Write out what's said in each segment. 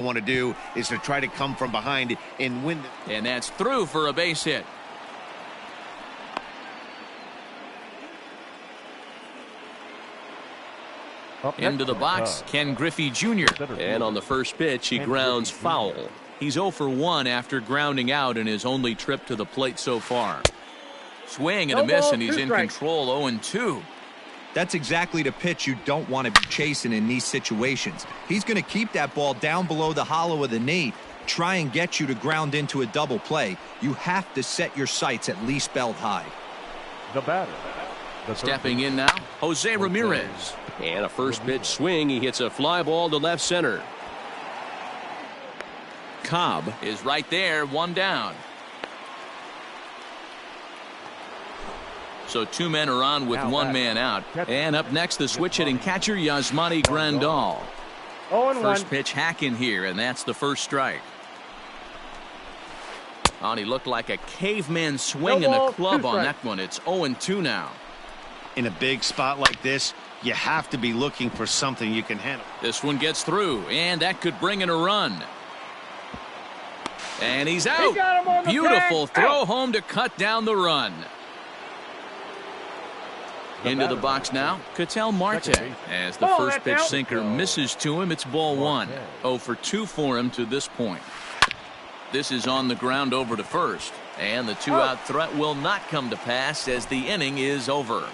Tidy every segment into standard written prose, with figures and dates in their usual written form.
want to do is to try to come from behind and win. And that's through for a base hit. Into the box, Ken Griffey Jr. And on the first pitch, he grounds foul. He's 0 for 1 after grounding out in his only trip to the plate so far. Swing and a miss, and he's in control. 0-2. That's exactly the pitch you don't want to be chasing in these situations. He's going to keep that ball down below the hollow of the knee, try and get you to ground into a double play. You have to set your sights at least belt high. The batter. Stepping in now, Jose Ramirez. And a first pitch swing. He hits a fly ball to left center. Cobb is right there, 1 down. So 2 men are on with 1 man out. And up next, the switch-hitting catcher, Yasmani Grandal. First pitch hack in here, and that's the first strike. Oh, and he looked like a caveman swinging a club on that one. It's 0-2 now. In a big spot like this, you have to be looking for something you can handle. This one gets through, and that could bring in a run. And he's out. Beautiful throw home to cut down the run. Into the box now, Ketel Marte. As the first pitch sinker misses to him, it's ball 1. 0 for 2 for him to this point. This is on the ground over to first. And the 2-out threat will not come to pass as the inning is over.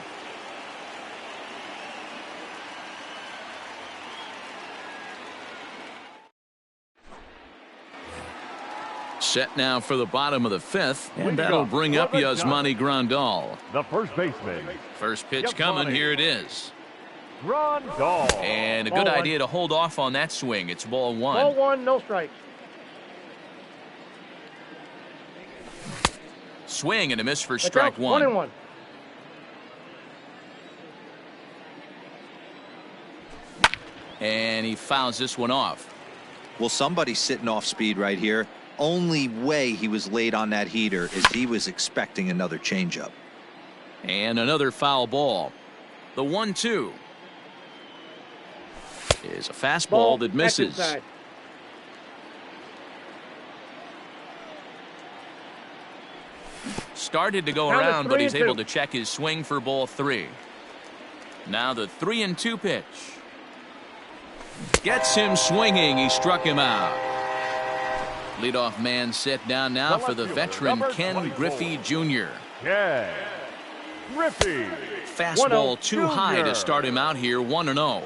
Set now for the bottom of the 5th, and that'll bring up Yasmani Grandal. The first baseman. First pitch coming. Here it is. Grandal. And a good idea to hold off on that swing. It's ball 1. Ball 1, no strikes. Swing and a miss for strike 1. 1-1. And he fouls this one off. Well, somebody's sitting off speed right here. Only way he was late on that heater is he was expecting another changeup. And another foul ball. The 1-2 is a fastball that misses. Started to go around, but he's able to check his swing for ball 3. Now the 3-2 pitch. Gets him swinging. He struck him out. Leadoff man set down now for the veteran Ken Griffey Jr. Yeah. Griffey. Fastball too high to start him out here, 1-0.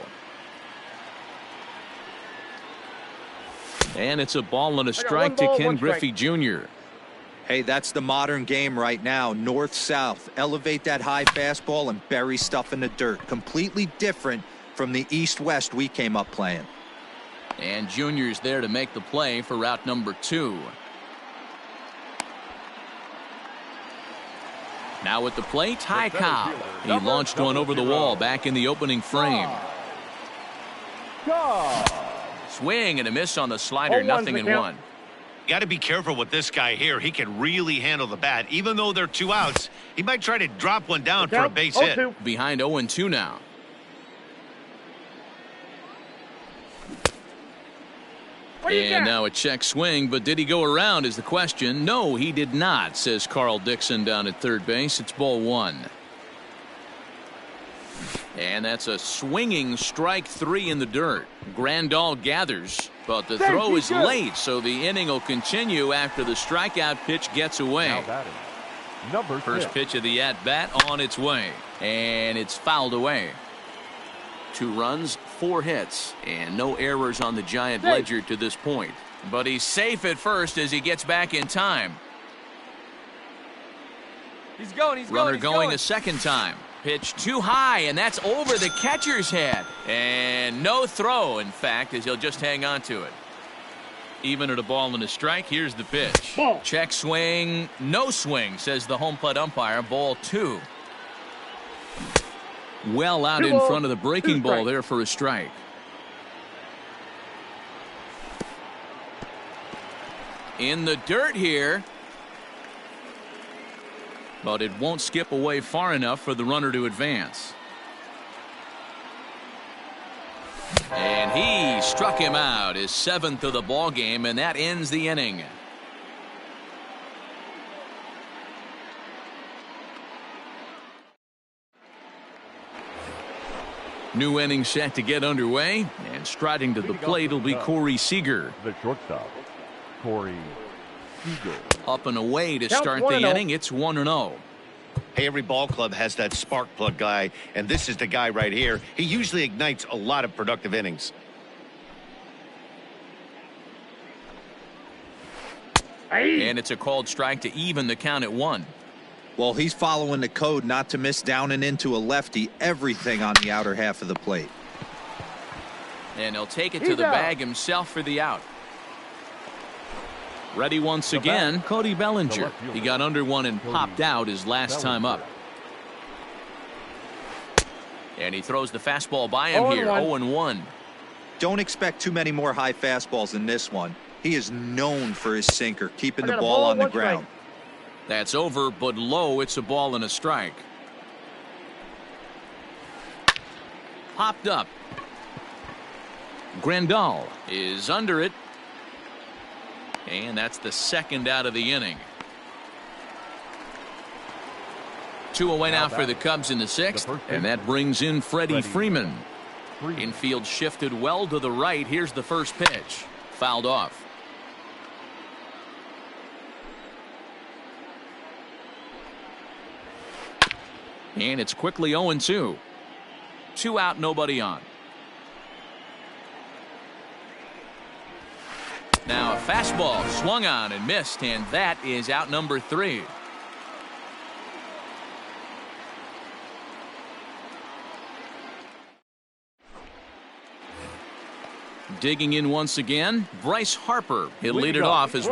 And it's a ball and a strike to Ken Griffey Jr. Hey, that's the modern game right now. North-south. Elevate that high fastball and bury stuff in the dirt. Completely different from the east-west we came up playing. And Junior's there to make the play for route number 2. Now at the plate, Ty Cobb. He launched one over the wall back in the opening frame. Swing and a miss on the slider, 0-1. Got to be careful with this guy here. He can really handle the bat. Even though they're 2 outs, he might try to drop one down for a base hit. Behind 0-2 now. And now a check swing, but did he go around is the question. No, he did not, says Carl Dixon down at third base. It's ball 1. And that's a swinging strike 3 in the dirt. Grandal gathers, but the throw is late, so the inning will continue after the strikeout pitch gets away. First pitch of the at-bat on its way, and it's fouled away. 2 runs, 4 hits, and no errors on the Giant ledger to this point. But he's safe at first as he gets back in time. Runner going a second time. Pitch too high, and that's over the catcher's head. And no throw, in fact, as he'll just hang on to it. Even at a ball and a strike, here's the pitch. Check swing, no swing, says the home plate umpire. Ball 2. Well out in front of the breaking ball there for a strike. In the dirt here. But it won't skip away far enough for the runner to advance. And he struck him out, his 7th of the ball game, and that ends the inning. New inning set to get underway, and striding to the plate will be Corey Seager. The shortstop, Corey Seager. Up and away to start the inning. It's 1-0. Hey, every ball club has that spark plug guy, and this is the guy right here. He usually ignites a lot of productive innings. And it's a called strike to even the count at 1. Well, he's following the code not to miss down and into a lefty, everything on the outer half of the plate. And he'll take it to the bag himself for the out. Ready once again, Cody Bellinger. He got under one and popped out his last time up. And he throws the fastball by him here, 0-1. Don't expect too many more high fastballs than this one. He is known for his sinker, keeping the ball on the ground. That's over, but low. It's a ball and a strike. Popped up. Grandal is under it. And that's the 2nd out of the inning. 2 away now for the Cubs in the 6th. And that brings in Freddie Freeman. Infield shifted well to the right. Here's the first pitch. Fouled off. And it's quickly 0-2. 2 out, nobody on. Now a fastball swung on and missed, and that is out number 3. Digging in once again, Bryce Harper. He'll lead it off as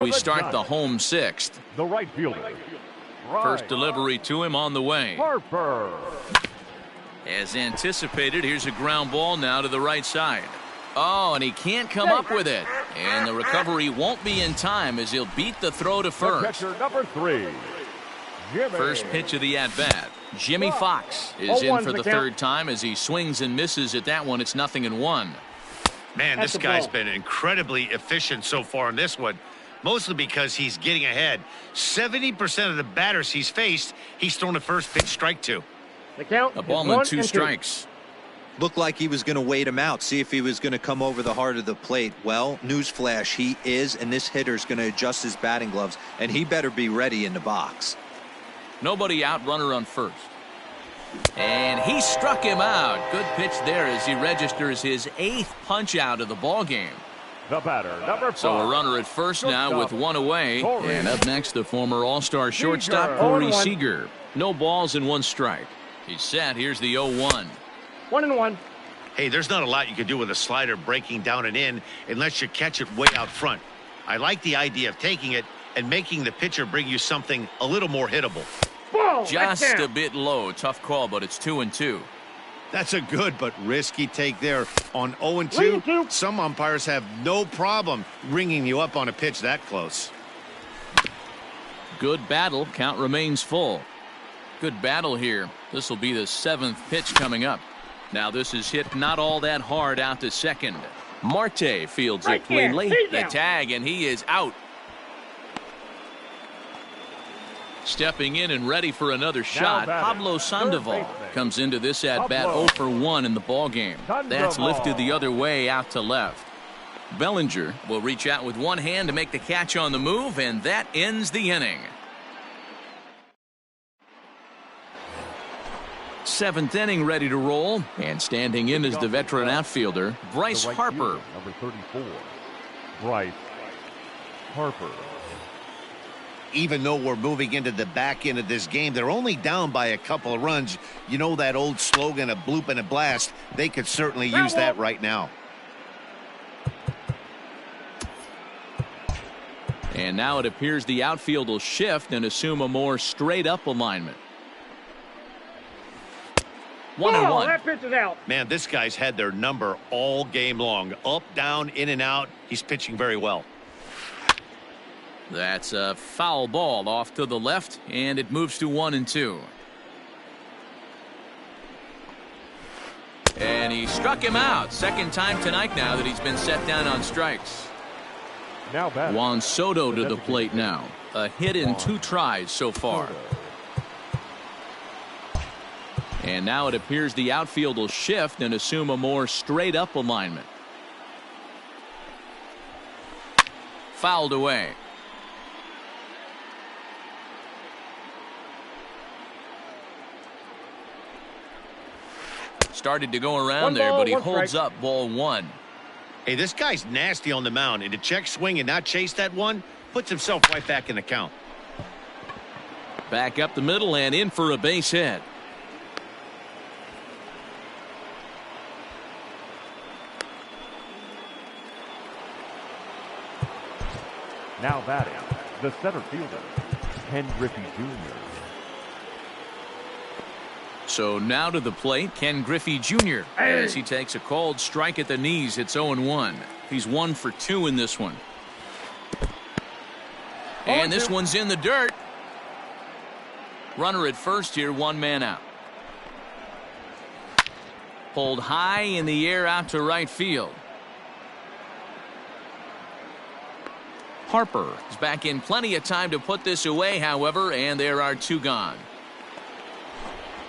we start the home 6th. The right fielder. First delivery to him on the way. Harper. As anticipated, here's a ground ball now to the right side. Oh, and he can't come up with it. And the recovery won't be in time as he'll beat the throw to first. Catcher number 3. Jimmy. First pitch of the at-bat. Jimmy Fox is in for the third time as he swings and misses at that one. It's 0-1. Man, this guy's been incredibly efficient so far in this one, mostly because he's getting ahead. 70% of the batters he's faced, he's thrown a first pitch strike to. The count a ball and 2 strikes. Looked like he was going to wait him out, see if he was going to come over the heart of the plate. Well, newsflash, he is, and this hitter's going to adjust his batting gloves, and he better be ready in the box. Nobody out, runner on first. And he struck him out. Good pitch there as he registers his 8th punch out of the ball game. The batter, number 5. So a runner at first now with 1 away. And up next, the former All-Star shortstop, Corey Seager. No balls and 1 strike. He's set. Here's the 0-1. 1-1. Hey, there's not a lot you can do with a slider breaking down and in unless you catch it way out front. I like the idea of taking it and making the pitcher bring you something a little more hittable. Ball, just a bit low. Tough call, but it's 2-2. That's a good but risky take there. On 0-2, some umpires have no problem ringing you up on a pitch that close. Good battle. Count remains full. Good battle here. This will be the 7th pitch coming up. Now this is hit not all that hard out to second. Marte fields it cleanly. The tag, and he is out. Stepping in and ready for another shot, Pablo Sandoval comes into this at-bat 0 for 1 in the ballgame. That's lifted the other way out to left. Bellinger will reach out with one hand to make the catch on the move, and that ends the inning. 7th inning ready to roll, and standing in is the veteran outfielder, Bryce Harper. Number 34, Bryce Harper. Even though we're moving into the back end of this game, they're only down by a couple of runs. You know that old slogan, a bloop and a blast? They could certainly use that right now. And now it appears the outfield will shift and assume a more straight-up alignment. 1-1. That pitch is out. Man, this guy's had their number all game long. Up, down, in and out. He's pitching very well. That's a foul ball off to the left, and it moves to 1-2. And he struck him out. 2nd time tonight now that he's been set down on strikes. Now Juan Soto to the plate now. A hit in 2 tries so far. And now it appears the outfield will shift and assume a more straight-up alignment. Fouled away. Started to go around there, but he holds up ball 1. Hey, this guy's nasty on the mound, and to check swing and not chase that one puts himself right back in the count. Back up the middle and in for a base hit. Now batting, the center fielder, Ken Griffey Jr. So now to the plate, Ken Griffey Jr. as he takes a called strike at the knees. It's 0-1. He's 1 for 2 in this one. And this one's in the dirt. Runner at first here, 1 man out. Pulled high in the air out to right field. Harper is back in plenty of time to put this away, however, and there are 2 gone.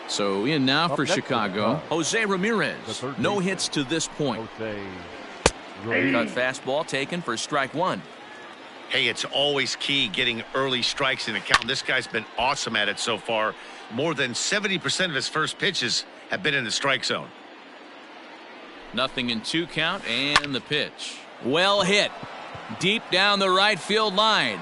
So in now for Chicago, Jose Ramirez. No hits to this point. Cut fastball taken for strike 1. Hey, it's always key getting early strikes in the count. This guy's been awesome at it so far. More than 70% of his first pitches have been in the strike zone. 0-2 count, and the pitch. Well hit. Deep down the right field line.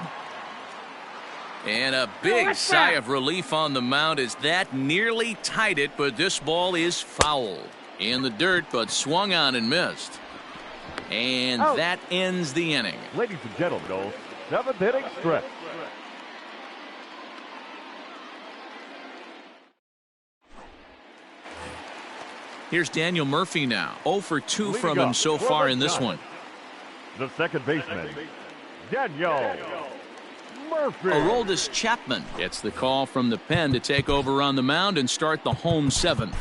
And a big sigh of relief on the mound as that nearly tied it, but this ball is fouled. In the dirt, but swung on and missed. And that ends the inning. Ladies and gentlemen, 7th inning stretch. Here's Daniel Murphy now. 0 for 2 from him so far in this one. The second baseman, Daniel Aroldis Chapman gets the call from the pen to take over on the mound and start the home seventh.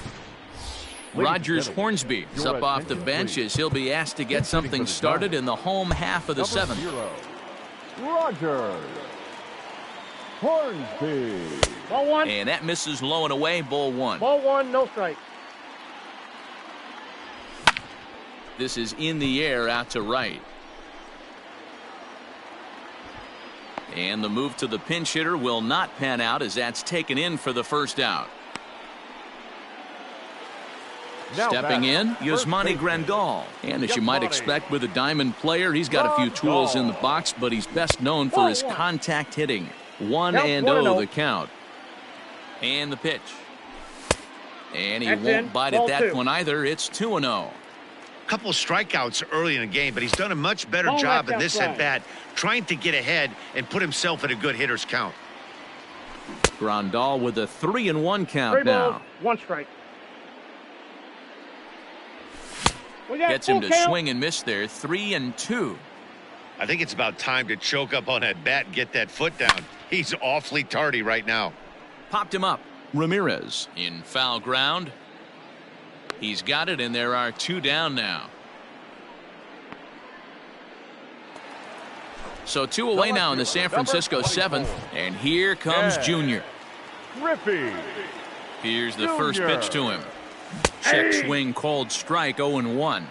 Rogers Hornsby is up off the bench as he'll be asked to get something started in the home half of the seventh. Rogers Hornsby. Ball one. And that misses low and away, ball one. Ball one, no strike. This is in the air out to right. And the move to the pinch hitter will not pan out as that's taken in for the first out. Stepping in, Yasmani Grandal. And as you might expect with a diamond player, he's got a few tools in the box, but he's best known for his contact hitting. 1-0 the count. And the pitch. And he won't bite at that one either. It's 2-0. Couple strikeouts early in the game, but he's done a much better job in this at-bat, trying to get ahead and put himself in a good hitter's count. Grandal with a 3-1 count 3 balls, now. 1 strike. Gets him to swing and miss there. 3-2. I think it's about time to choke up on that bat and get that foot down. He's awfully tardy right now. Popped him up. Ramirez in foul ground. He's got it, and there are 2 down now. So 2 away now in the San Francisco 7th. And here comes Junior. Here's the first pitch to him. Check swing, called strike, 0-1.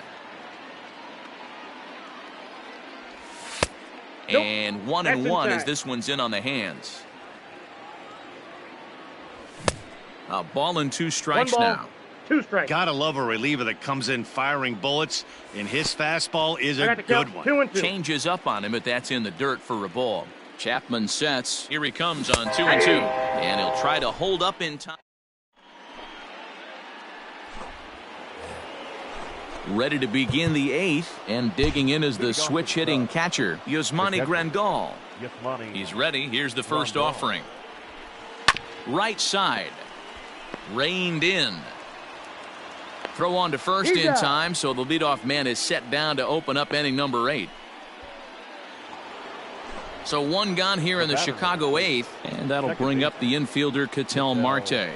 And 1-1 as this one's in on the hands. A ball and 2 strikes now. 2 strikes. Gotta love a reliever that comes in firing bullets, and his fastball is a good one. 2-2. Changes up on him, but that's in the dirt for a ball. Chapman sets. Here he comes on 2-2. And he'll try to hold up in time. Ready to begin the 8th, and digging in is the switch-hitting catcher, Yasmani Grandal. He's ready. Here's the first offering. Right side. Reined in. Throw on to first in time, so the leadoff man is set down to open up inning number 8. So 1 gone here in the Chicago 8th, and that'll bring up the infielder Ketel Marte.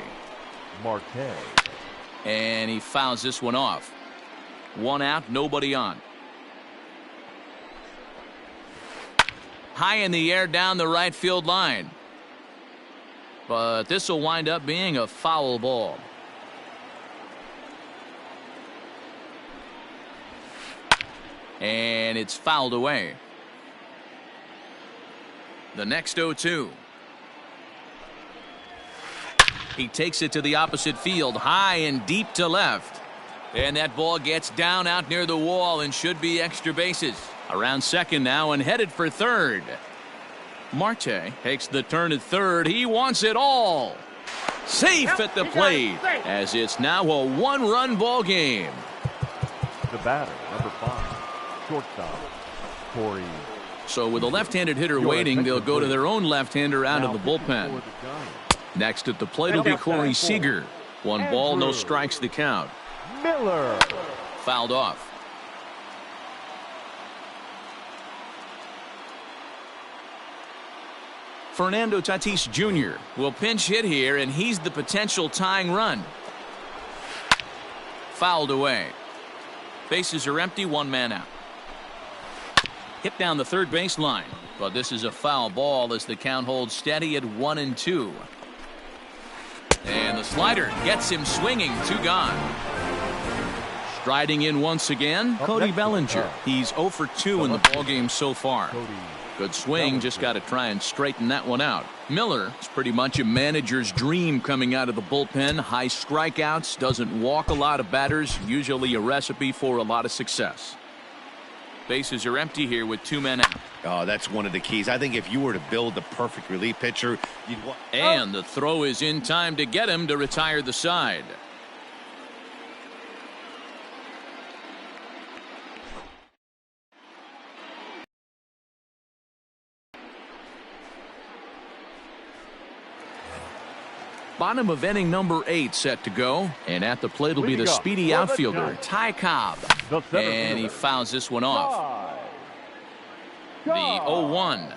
And he fouls this one off. 1 out, nobody on. High in the air down the right field line. But this will wind up being a foul ball. And it's fouled away. The next 0-2. He takes it to the opposite field, high and deep to left. And that ball gets down out near the wall and should be extra bases. Around second now and headed for third. Marte takes the turn at third. He wants it all. Safe at the plate, as it's now a 1-run ball game. The batter, number 5, shortstop, Corey. So with a left-handed hitter waiting, they'll go to their own left-hander out of the bullpen. Next at the plate will be Corey Seager. 1 ball, no strikes the count. Miller. Fouled off. Fernando Tatis Jr. will pinch hit here, and he's the potential tying run. Fouled away. Bases are empty, 1 man out. Hit down the third baseline, but this is a foul ball as the count holds steady at 1-2. And the slider gets him swinging. 2 gone. Striding in once again, Cody Bellinger. He's 0 for 2 in the ballgame so far. Good swing, just got to try and straighten that one out. Miller is pretty much a manager's dream coming out of the bullpen. High strikeouts, doesn't walk a lot of batters, usually a recipe for a lot of success. Bases are empty here with 2 men out. Oh, that's one of the keys. I think if you were to build the perfect relief pitcher, you'd want... And the throw is in time to get him to retire the side. Bottom of inning number 8 set to go. And at the plate will be the speedy outfielder, Ty Cobb. And he fouls this one off. The 0-1.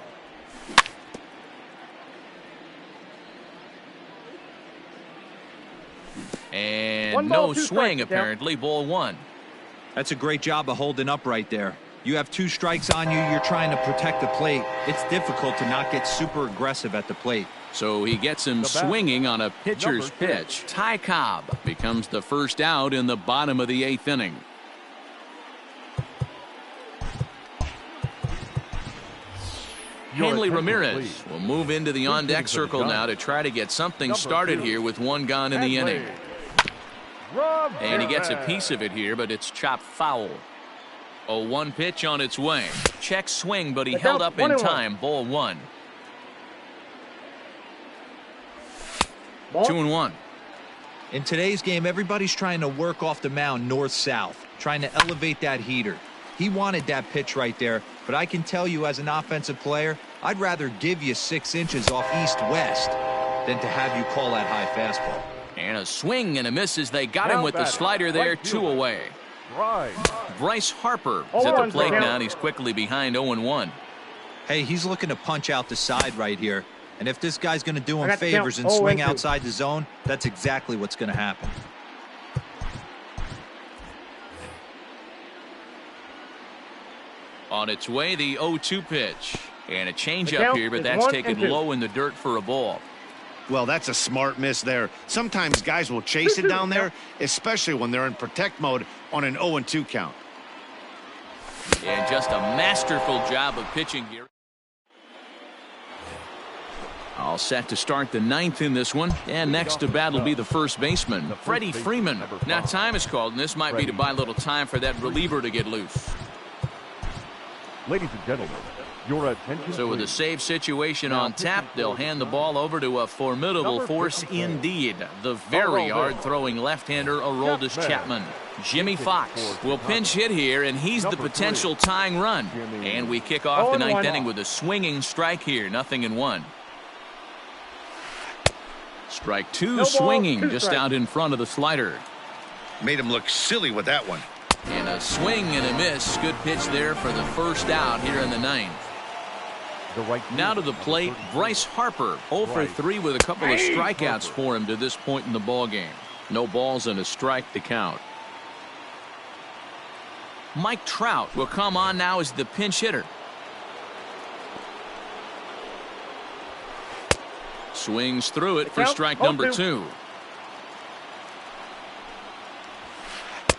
And 1 ball, no 2 swing, strikes, apparently. Ball 1. That's a great job of holding up right there. You have 2 strikes on you. You're trying to protect the plate. It's difficult to not get super aggressive at the plate. So he gets him swinging on a pitcher's pitch. Ty Cobb becomes the first out in the bottom of the 8th inning. Hanley Ramirez will move into the on-deck circle now to try to get something started here with 1 gone in the inning. And he gets a piece of it here, but it's chopped foul. 0-1 pitch on its way. Check swing, but he held up in time. Ball 1. 2-1. In today's game, everybody's trying to work off the mound north-south, trying to elevate that heater. He wanted that pitch right there, but I can tell you as an offensive player, I'd rather give you 6 inches off east-west than to have you call that high fastball. And a swing and a miss as they got him with the slider there, 2 away. Bryce Harper is at the plate now, and he's quickly behind 0-1. Hey, he's looking to punch out the side right here. And if this guy's going to do him favors and swing outside the zone, that's exactly what's going to happen. On its way, the 0-2 pitch. And a changeup here, but that's taken low in the dirt for a ball. Well, that's a smart miss there. Sometimes guys will chase it down there, especially when they're in protect mode on an 0-2 count. And just a masterful job of pitching here. All set to start the 9th in this one. And next to bat will be the first baseman, Freddie Freeman. Now time is called, and this might be to buy a little time for that reliever to get loose. Ladies and gentlemen, your attention. So with a save situation on tap, they'll hand the ball over to a formidable force indeed. The very hard-throwing left-hander, Aroldis Chapman. Jimmy Fox will pinch hit here, and he's the potential tying run. And we kick off the 9th inning with a swinging strike here, 0-1. Strike 2, swinging just out in front of the slider. Made him look silly with that one. And a swing and a miss. Good pitch there for the first out here in the 9th. Now to the plate, Bryce Harper, 0 for 3 with a couple of strikeouts for him to this point in the ball game. No balls and a strike to count. Mike Trout will come on now as the pinch hitter. Swings through it for strike number 2.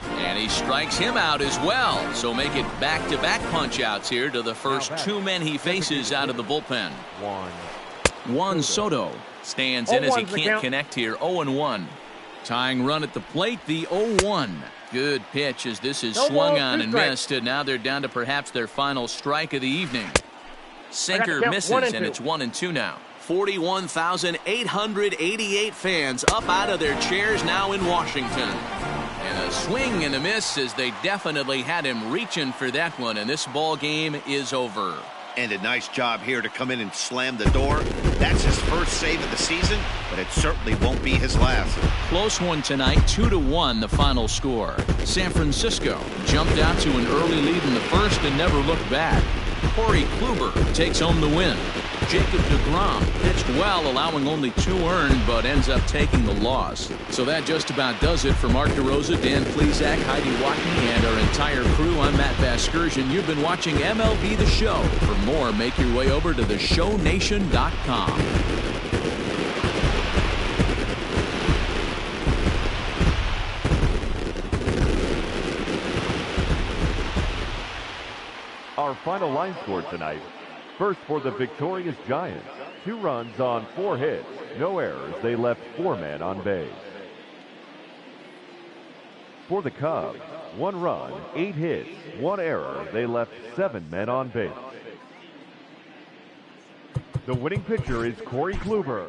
And he strikes him out as well. So make it back-to-back punch-outs here to the first 2 men he faces out of the bullpen. Juan Soto stands in as he can't connect here. 0-1. Tying run at the plate, the 0-1. Good pitch as this is swung on and missed. And now they're down to perhaps their final strike of the evening. Sinker misses, and it's 1-2 now. 41,888 fans up out of their chairs now in Washington. And a swing and a miss as they definitely had him reaching for that one, and this ball game is over. And a nice job here to come in and slam the door. That's his first save of the season, but it certainly won't be his last. Close one tonight, 2-1 the final score. San Francisco jumped out to an early lead in the first and never looked back. Corey Kluber takes home the win. Jacob deGrom pitched well, allowing only 2 earned, but ends up taking the loss. So that just about does it for Mark DeRosa, Dan Plesac, Heidi Watney, and our entire crew. I'm Matt Vasgersian. You've been watching MLB The Show. For more, make your way over to theshownation.com. Our final line score tonight. First for the victorious Giants. 2 runs on 4 hits. No errors. They left 4 men on base. For the Cubs, 1 run, 8 hits, 1 error. They left 7 men on base. The winning pitcher is Corey Kluber.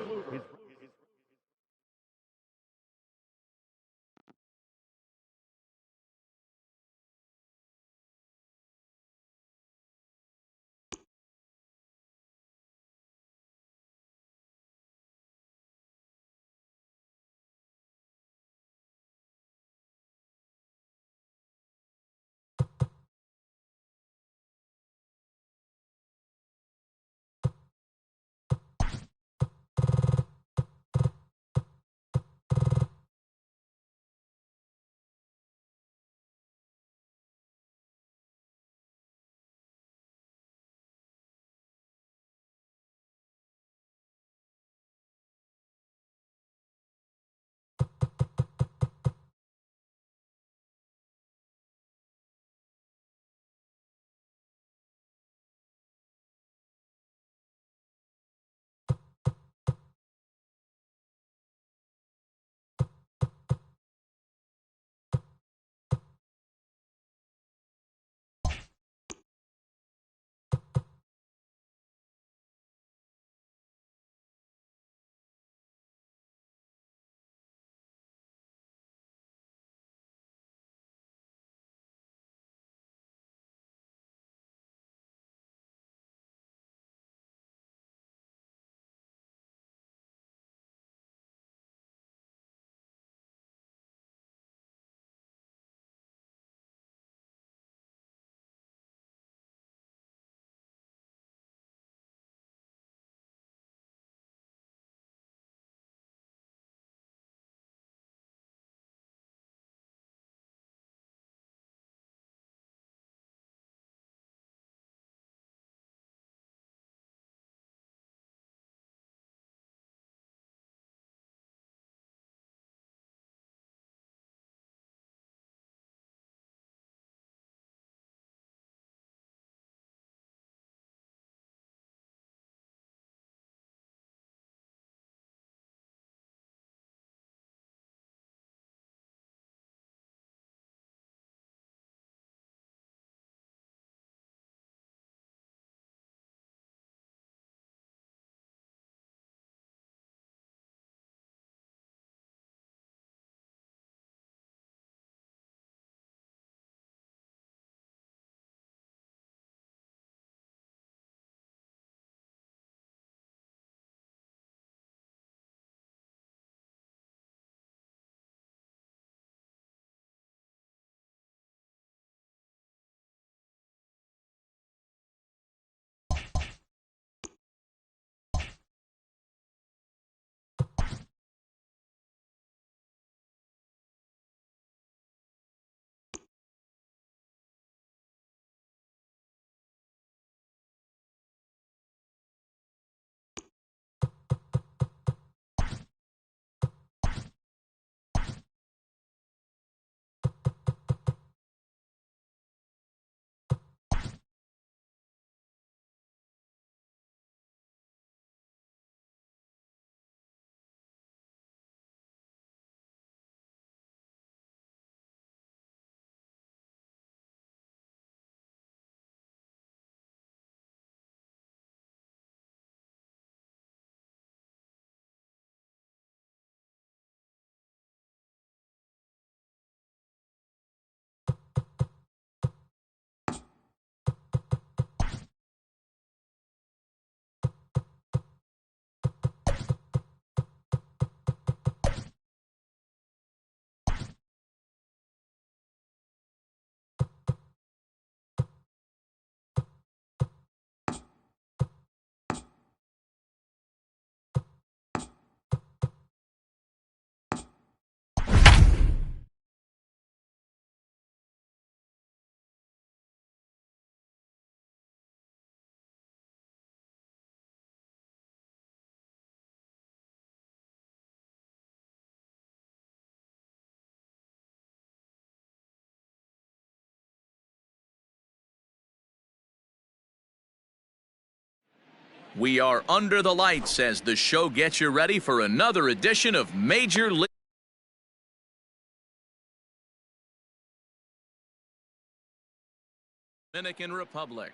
We are under the lights as the show gets you ready for another edition of Major League. Dominican Republic.